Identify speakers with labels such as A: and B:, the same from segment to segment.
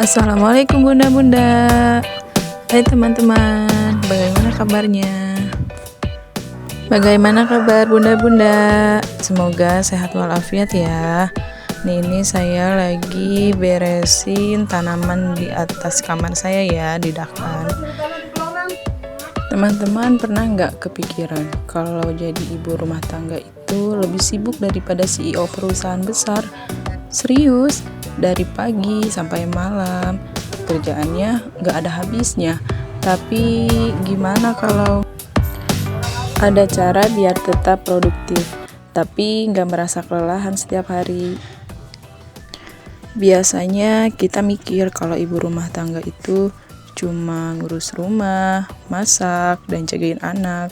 A: Assalamualaikum bunda-bunda. Hai teman-teman, bagaimana kabarnya? Bagaimana kabar bunda-bunda? Semoga sehat walafiat ya. Ini saya lagi beresin tanaman di atas kamar saya ya, di dakan. Teman-teman pernah nggak kepikiran kalau jadi ibu rumah tangga itu lebih sibuk daripada CEO perusahaan besar? Serius, dari pagi sampai malam kerjaannya nggak ada habisnya. Tapi gimana kalau ada cara biar tetap produktif tapi nggak merasa kelelahan setiap hari? Biasanya kita mikir kalau ibu rumah tangga itu cuma ngurus rumah, masak, dan jagain anak.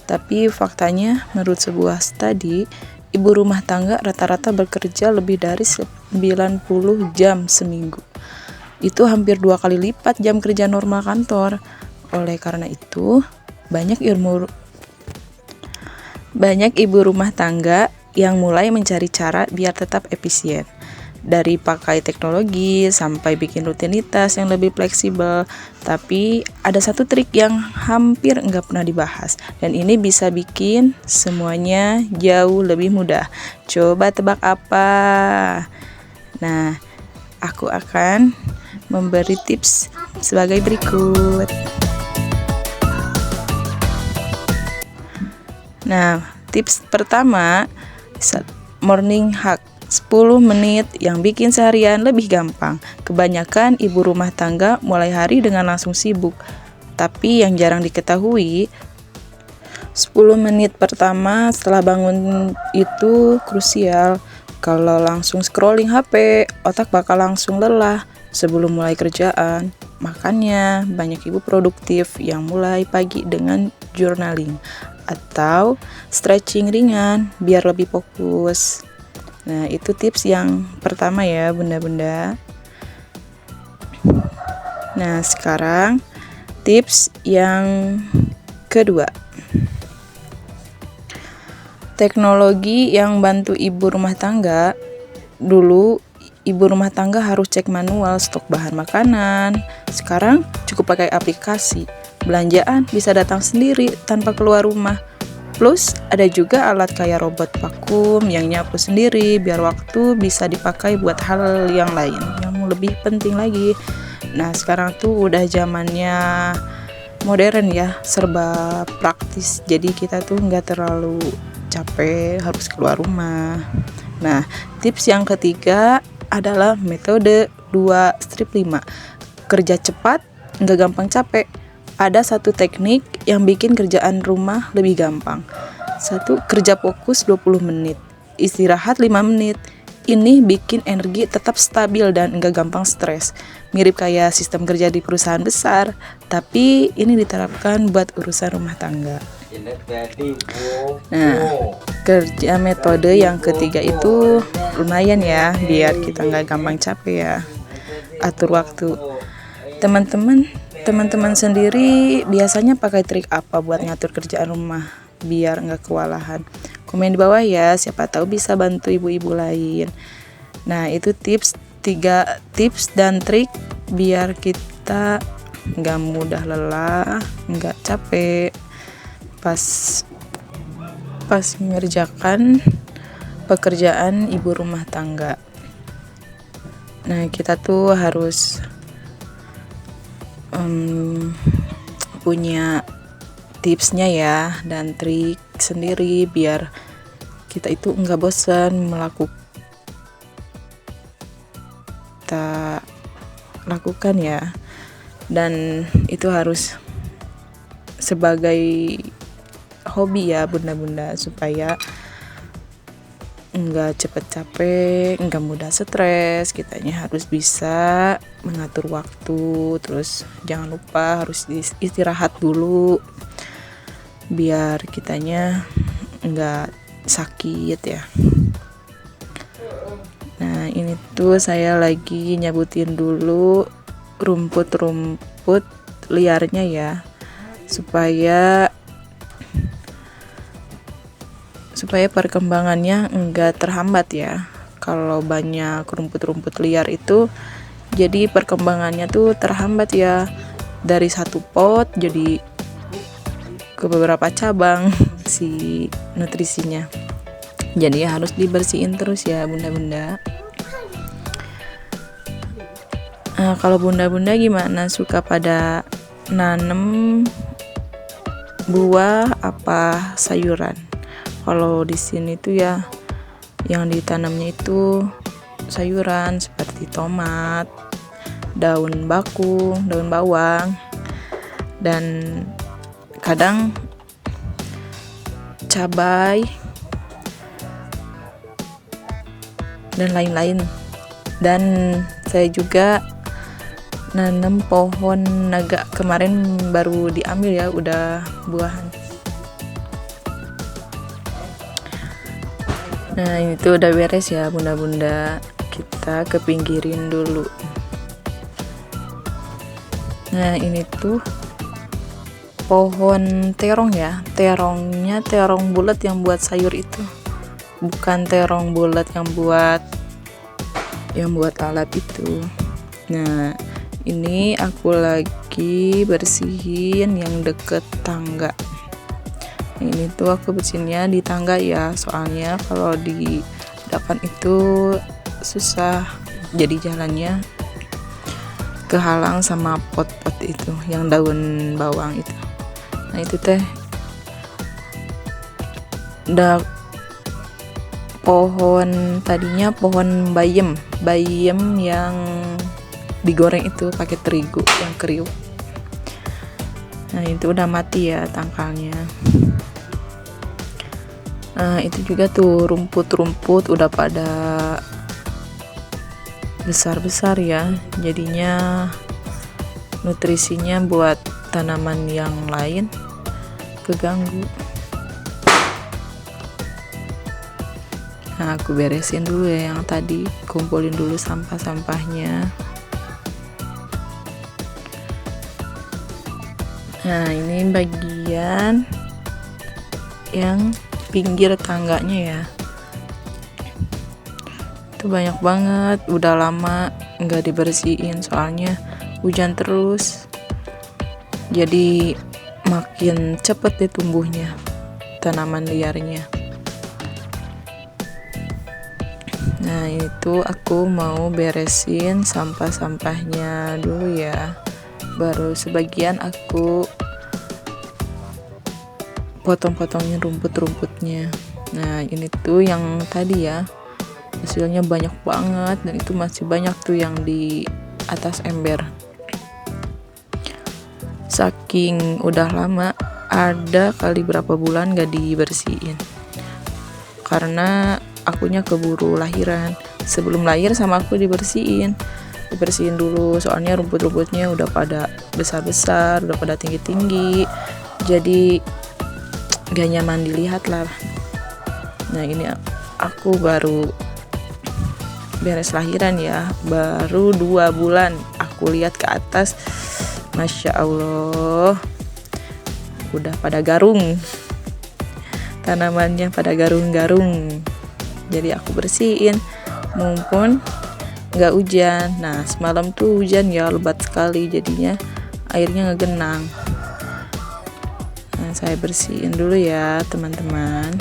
A: Tapi faktanya menurut sebuah studi, ibu rumah tangga rata-rata bekerja lebih dari 90 jam seminggu. Itu hampir 2 kali lipat jam kerja normal kantor. Oleh karena itu, banyak ibu rumah tangga yang mulai mencari cara biar tetap efisien. Dari pakai teknologi sampai bikin rutinitas yang lebih fleksibel. Tapi ada satu trik yang hampir nggak pernah dibahas, dan ini bisa bikin semuanya jauh lebih mudah. Coba tebak apa? Nah, aku akan memberi tips sebagai berikut. Nah, tips pertama, morning hack. 10 menit yang bikin seharian lebih gampang. Kebanyakan ibu rumah tangga mulai hari dengan langsung sibuk. Tapi yang jarang diketahui, 10 menit pertama setelah bangun itu krusial. Kalau langsung scrolling HP, otak bakal langsung lelah sebelum mulai kerjaan. Makanya banyak ibu produktif yang mulai pagi dengan journaling atau stretching ringan biar lebih fokus. Nah, itu tips yang pertama ya bunda-bunda. Nah, sekarang tips yang kedua. Teknologi yang bantu ibu rumah tangga. Dulu ibu rumah tangga harus cek manual stok bahan makanan. Sekarang cukup pakai aplikasi. Belanjaan bisa datang sendiri tanpa keluar rumah. Plus ada juga alat kayak robot vakum yang nyapu sendiri biar waktu bisa dipakai buat hal yang lain yang lebih penting lagi. Nah, sekarang tuh udah zamannya modern ya, serba praktis. Jadi kita tuh nggak terlalu capek harus keluar rumah. Nah, tips yang ketiga adalah metode 2-5. Kerja cepat, nggak gampang capek. Ada satu teknik yang bikin kerjaan rumah lebih gampang. 1. Kerja fokus 20 menit, istirahat 5 menit. Ini bikin energi tetap stabil dan enggak gampang stres. Mirip kayak sistem kerja di perusahaan besar, tapi ini diterapkan buat urusan rumah tangga. Nah, kerja metode yang ketiga itu lumayan ya, biar kita enggak gampang capek ya. Atur waktu. Teman-teman sendiri biasanya pakai trik apa buat ngatur kerjaan rumah biar nggak kewalahan? Komen di bawah ya, siapa tahu bisa bantu ibu-ibu lain. Nah, itu 3 tips dan trik biar kita nggak mudah lelah, nggak capek pas mengerjakan pekerjaan ibu rumah tangga. Nah, kita tuh harus punya tipsnya ya dan trik sendiri biar kita itu nggak bosan lakukan ya, dan itu harus sebagai hobi ya bunda-bunda supaya nggak cepet capek, nggak mudah stres. Kitanya harus bisa mengatur waktu, terus jangan lupa harus istirahat dulu biar kitanya nggak sakit ya. Nah, ini tuh saya lagi nyabutin dulu rumput liarnya ya, supaya perkembangannya enggak terhambat ya. Kalau banyak rumput-rumput liar itu Jadi perkembangannya tuh terhambat ya, dari satu pot jadi ke beberapa cabang si nutrisinya. Jadi harus dibersihin terus ya bunda-bunda. Nah, kalau bunda-bunda gimana, suka pada nanem buah apa sayuran? Kalau di sini tuh ya yang ditanamnya itu sayuran seperti tomat, daun bakung, daun bawang, dan kadang cabai dan lain-lain. Dan saya juga nanam pohon naga, kemarin baru diambil ya, udah buahan. Nah ini tuh udah beres ya bunda-bunda, kita ke pinggirin dulu. Nah ini tuh pohon terong ya, terongnya terong bulat yang buat sayur itu, bukan terong bulat yang buat alat itu. Nah ini aku lagi bersihin yang deket tangga. Ini tuh aku bersihinnya di tangga ya, soalnya kalau di depan itu susah, jadi jalannya kehalang sama pot-pot itu yang daun bawang itu. Nah itu teh pohon, tadinya pohon bayam yang digoreng itu pakai terigu yang kriuk. Nah itu udah mati ya tangkalnya. Nah itu juga tuh rumput-rumput udah pada besar-besar ya, jadinya nutrisinya buat tanaman yang lain keganggu. Nah aku beresin dulu ya yang tadi, kumpulin dulu sampah-sampahnya. Nah ini bagian yang pinggir tangganya ya, itu banyak banget, udah lama nggak dibersihin soalnya hujan terus, jadi makin cepet deh tumbuhnya tanaman liarnya. Nah itu aku mau beresin sampah-sampahnya dulu ya, baru sebagian aku potong-potongin rumput-rumputnya. Nah ini tuh yang tadi ya, hasilnya banyak banget, dan itu masih banyak tuh yang di atas ember. Saking udah lama, ada kali berapa bulan gak dibersihin karena akunya keburu lahiran. Sebelum lahir sama aku dibersihin dulu, soalnya rumput-rumputnya udah pada besar-besar, udah pada tinggi-tinggi, jadi gak nyaman dilihat lah. Nah ini aku baru beres lahiran ya, baru 2 bulan aku lihat ke atas, Masya Allah udah pada garung, tanamannya pada garung-garung. Jadi aku bersihin mumpun nggak hujan. Nah semalam tuh hujan ya, lebat sekali, jadinya airnya ngegenang. Nah saya bersihin dulu ya teman-teman.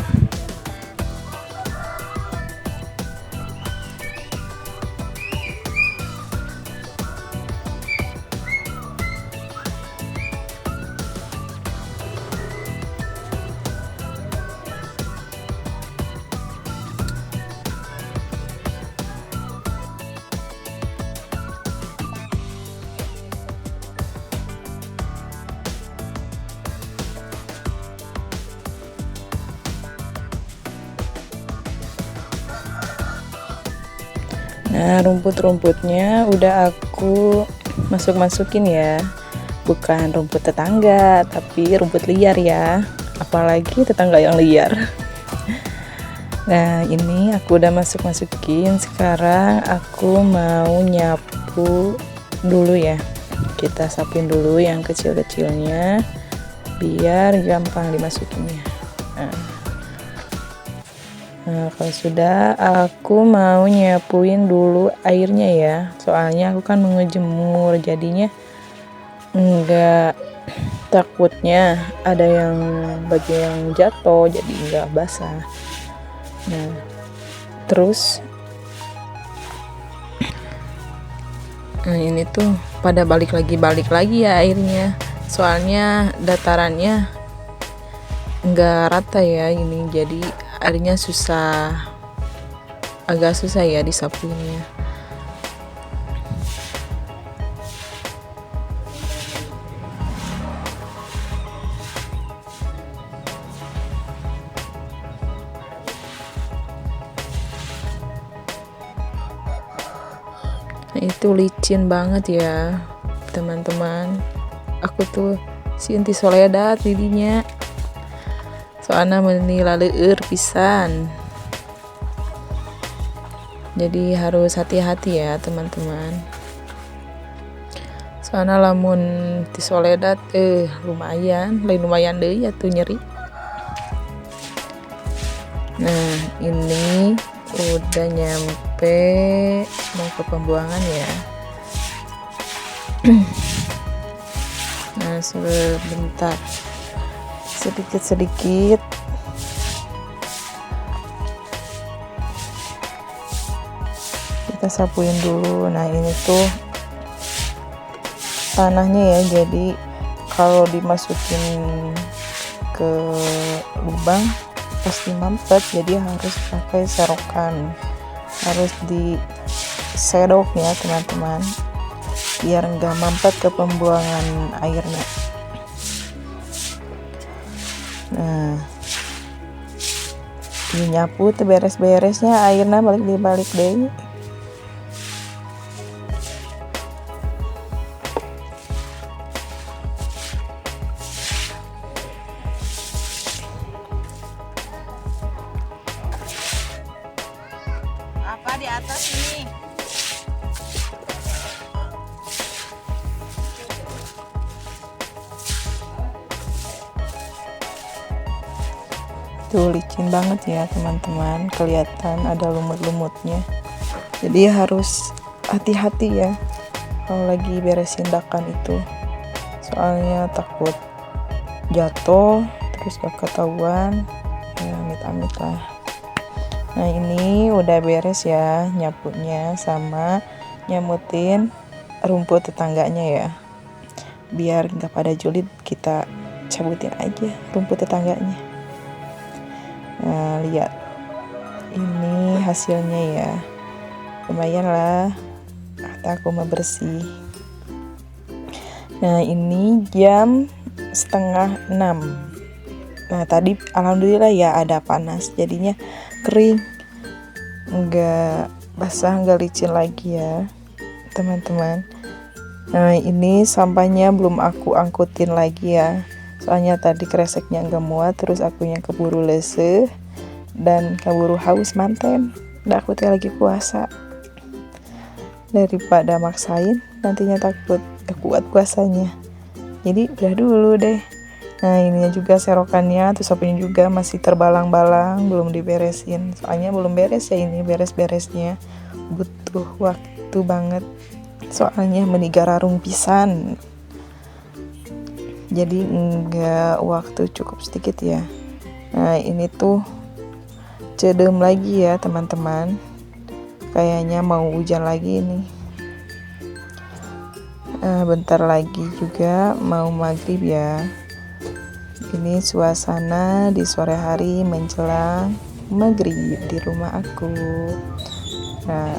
A: Nah rumput-rumputnya udah aku masukin ya, bukan rumput tetangga tapi rumput liar ya, apalagi tetangga yang liar. Nah ini aku udah masukin, sekarang aku mau nyapu dulu ya, kita sapuin dulu yang kecil-kecilnya biar gampang dimasukinnya. Nah, kalau sudah, aku mau nyapuin dulu airnya ya. Soalnya aku kan mau ngejemur, jadinya enggak, takutnya ada yang bagian yang jatuh, jadi enggak basah. Nah, terus ini tuh pada balik lagi ya airnya. Soalnya datarannya enggak rata ya ini, jadi airnya agak susah ya disapuinnya. Nah, itu licin banget ya teman-teman. Aku tuh si Enti Soledad didinya, soalnya menila leur pisan, jadi harus hati-hati ya teman-teman. Soalnya lamun ti Soledad lumayan deh ya tuh nyeri. Nah, ini udah nyampe mau ke pembuangan ya. Nah, sebentar, sedikit kita sapuin dulu. Nah, ini tuh tanahnya ya, jadi kalau dimasukin ke lubang pasti mampet, jadi harus pakai serokan, harus disedok ya teman-teman, biar enggak mampet ke pembuangan airnya. Nah, nyapu tuh beres-beresnya airnya balik deh. Apa di atas ini? Tuh licin banget ya teman-teman, kelihatan ada lumut-lumutnya, jadi harus hati-hati ya kalau lagi beresin dakan itu, soalnya takut jatuh terus gak ketahuan ya, amit-amit lah. Nah, ini udah beres ya nyapunya sama nyamutin rumput tetangganya ya, biar nggak pada julid kita cabutin aja rumput tetangganya. Nah, lihat ini hasilnya ya, lumayan lah, kata aku mah bersih. Nah, ini jam 5:30. Nah, tadi alhamdulillah ya ada panas, jadinya kering, enggak basah, enggak licin lagi ya teman-teman. Nah, ini sampahnya belum aku angkutin lagi ya, soalnya tadi kreseknya enggak muat, terus akunya keburu leseh dan keburu haus manten. Nah, aku lagi puasa, daripada maksain nantinya takut kuat puasanya, jadi udah dulu deh. Nah, ininya juga serokannya, terus sapunya juga masih terbalang-balang, belum diberesin, soalnya belum beres ya ini, beres-beresnya butuh waktu banget, soalnya menigararung pisan, jadi enggak, waktu cukup sedikit ya. Nah, ini tuh cedem lagi ya teman-teman, kayaknya mau hujan lagi ini. Bentar lagi juga mau maghrib ya. Ini suasana di sore hari menjelang maghrib di rumah aku. Nah,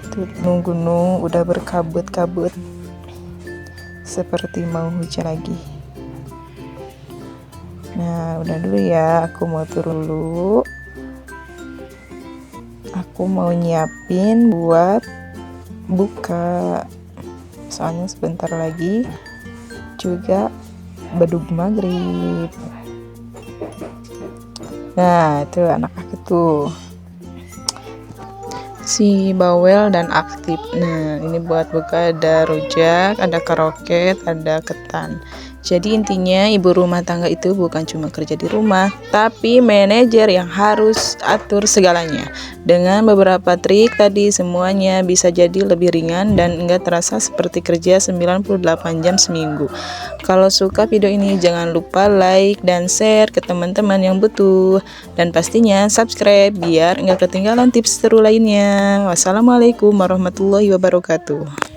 A: tuh gunung-gunung udah berkabut-kabut, seperti mau hujan lagi. Nah, udah dulu ya, aku mau turun dulu. Aku mau nyiapin buat buka, soalnya sebentar lagi juga bedug maghrib. Nah, itu anak aku tuh si bawel dan aktif. Nah, ini buat buka ada rujak, ada karoket, ada ketan. Jadi intinya ibu rumah tangga itu bukan cuma kerja di rumah, tapi manajer yang harus atur segalanya. Dengan beberapa trik tadi semuanya bisa jadi lebih ringan dan enggak terasa seperti kerja 98 jam seminggu. Kalau suka video ini jangan lupa like dan share ke teman-teman yang butuh. Dan pastinya subscribe biar enggak ketinggalan tips seru lainnya. Wassalamualaikum warahmatullahi wabarakatuh.